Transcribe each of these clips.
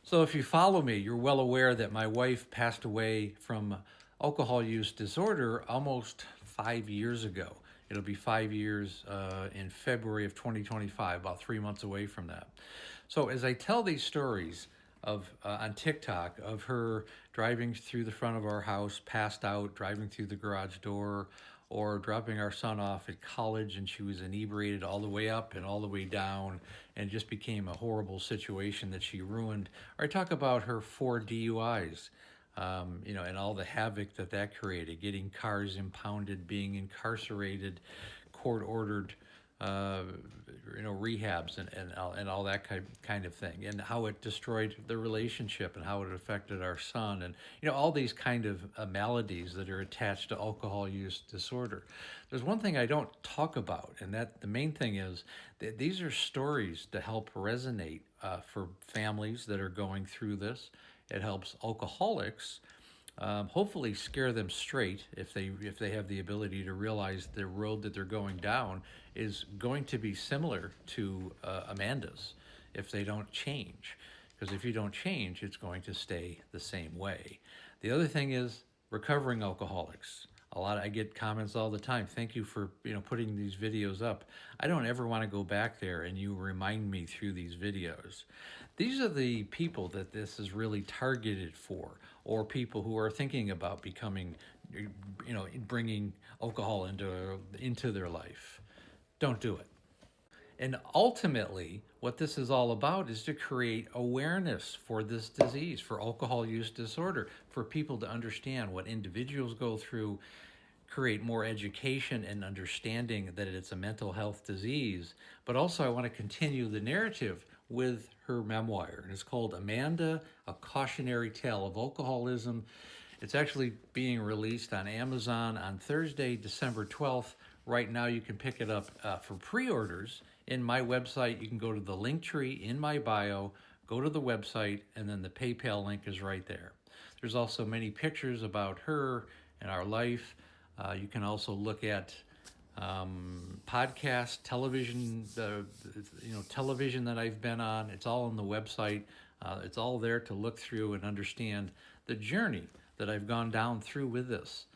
So, if you follow me, you're well aware that my wife passed away from alcohol use disorder almost 5 years ago. It'll be 5 years in February of 2025, about 3 months away from that. So, as I tell these stories on TikTok of her driving through the front of our house, passed out, driving through the garage door, or dropping our son off at college and she was inebriated all the way up and all the way down and it just became a horrible situation that she ruined. Or I talk about her 4 DUIs, and all the havoc that that created, getting cars impounded, being incarcerated, court ordered, uh, rehabs and all that kind of thing, and how it destroyed the relationship and how it affected our son, and all these kind of maladies that are attached to alcohol use disorder. There's one thing I don't talk about, and that the main thing is that these are stories to help resonate for families that are going through this. It helps alcoholics hopefully scare them straight if they have the ability to realize the road that they're going down is going to be similar to Amanda's if they don't change. Because if you don't change, it's going to stay the same way. The other thing is recovering alcoholics. I get comments all the time. Thank you for putting these videos up. I don't ever want to go back there, and you remind me through these videos. These are the people that this is really targeted for, or people who are thinking about becoming, bringing alcohol into their life. Don't do it. And ultimately, what this is all about is to create awareness for this disease, for alcohol use disorder, for people to understand what individuals go through, create more education and understanding that it's a mental health disease. But also, I want to continue the narrative with her memoir. And it's called Amanda, A Cautionary Tale of Alcoholism. It's actually being released on Amazon on Thursday, December 12th. Right now, you can pick it up for pre-orders in my website. You can go to the link tree in my bio, go to the website, and then the PayPal link is right there. There's also many pictures about her and our life. You can also look at podcast, television, television that I've been on. It's all on the website. It's all there to look through and understand the journey that I've gone down through with this.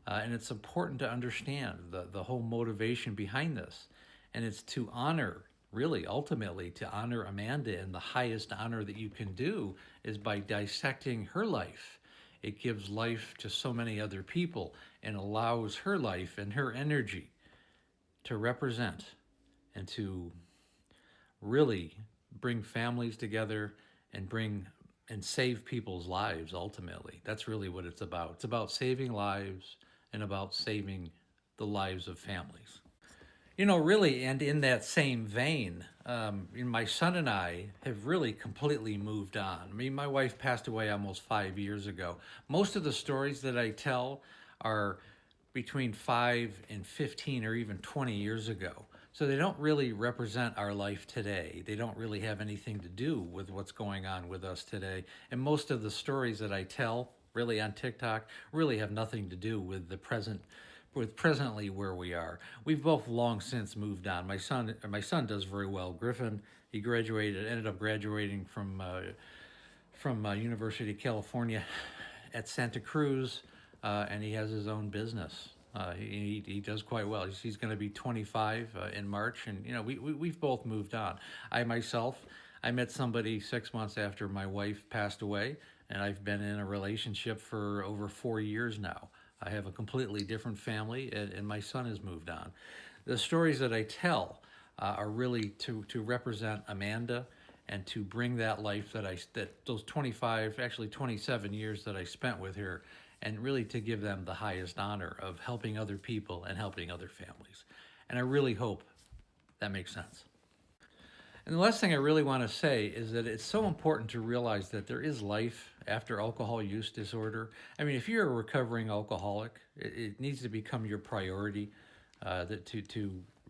And it's important to understand the whole motivation behind this. And it's to honor, really, ultimately, to honor Amanda, and the highest honor that you can do is by dissecting her life. It gives life to so many other people and allows her life and her energy to represent and to really bring families together and save people's lives. Ultimately, that's really what it's about. It's about saving lives and about saving the lives of families. Really, and in that same vein, my son and I have really completely moved on. I mean, my wife passed away almost 5 years ago. Most of the stories that I tell are between 5 and 15 or even 20 years ago. So they don't really represent our life today. They don't really have anything to do with what's going on with us today. And most of the stories that I tell, really on TikTok, really have nothing to do with presently where we are. We've both long since moved on. My son does very well. Griffin, he ended up graduating from University of California at Santa Cruz, and he has his own business. He does quite well. He's going to be 25 in March, and we've both moved on. I met somebody 6 months after my wife passed away, and I've been in a relationship for over 4 years now. I have a completely different family, and my son has moved on. The stories that I tell are really to represent Amanda and to bring that life that those 25, actually 27 years that I spent with her, and really to give them the highest honor of helping other people and helping other families. And I really hope that makes sense. And the last thing I really want to say is that it's so important to realize that there is life after alcohol use disorder. I mean, if you're a recovering alcoholic, it needs to become your priority.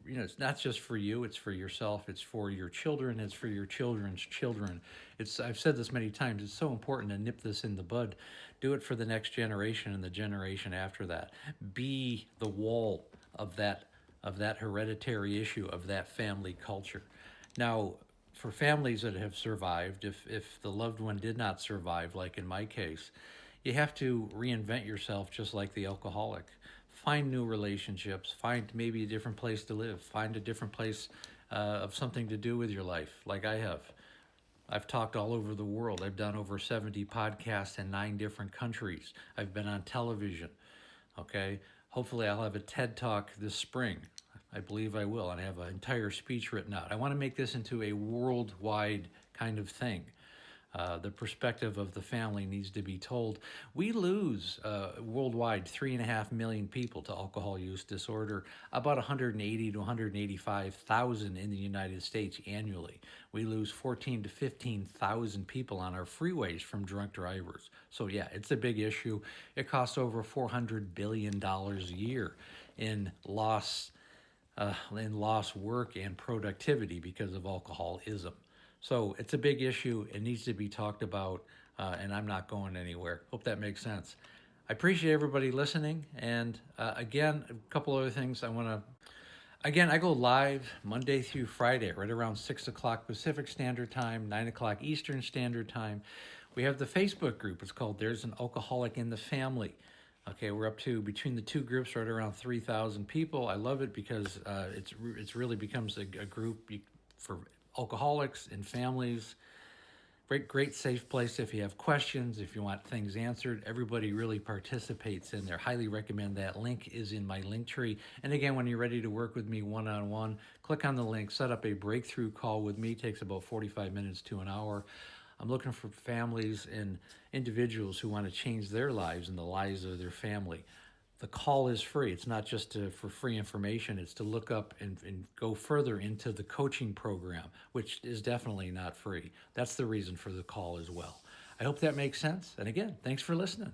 It's not just for you; it's for yourself. It's for your children. It's for your children's children. I've said this many times. It's so important to nip this in the bud. Do it for the next generation and the generation after that. Be the wall of that hereditary issue, of that family culture. Now, for families that have survived, if the loved one did not survive, like in my case, you have to reinvent yourself just like the alcoholic. Find new relationships, find maybe a different place to live, find a different place of something to do with your life, like I have. I've talked all over the world. I've done over 70 podcasts in 9 different countries. I've been on television. Okay. Hopefully, I'll have a TED Talk this spring. I believe I will, and I have an entire speech written out. I want to make this into a worldwide kind of thing. The perspective of the family needs to be told. We lose worldwide 3.5 million people to alcohol use disorder, about 180 to 185,000 in the United States annually. We lose 14 to 15,000 people on our freeways from drunk drivers. So yeah, it's a big issue. It costs over $400 billion a year in lost work and productivity because of alcoholism. So it's a big issue. It needs to be talked about, and I'm not going anywhere. Hope that makes sense. I appreciate everybody listening. And again, a couple other things I want to. Again, I go live Monday through Friday, right around 6 o'clock Pacific Standard Time, 9 o'clock Eastern Standard Time. We have the Facebook group. It's called There's an Alcoholic in the Family. Okay, we're up to, between the two groups, right around 3,000 people. I love it because it's really becomes a group for alcoholics and families. Great safe place if you have questions, if you want things answered. Everybody really participates in there. Highly recommend that. Link is in my link tree. And again, when you're ready to work with me one-on-one, click on the link, set up a breakthrough call with me. It takes about 45 minutes to an hour. I'm looking for families and individuals who want to change their lives and the lives of their family. The call is free. It's not just for free information. It's to look up and go further into the coaching program, which is definitely not free. That's the reason for the call as well. I hope that makes sense. And again, thanks for listening.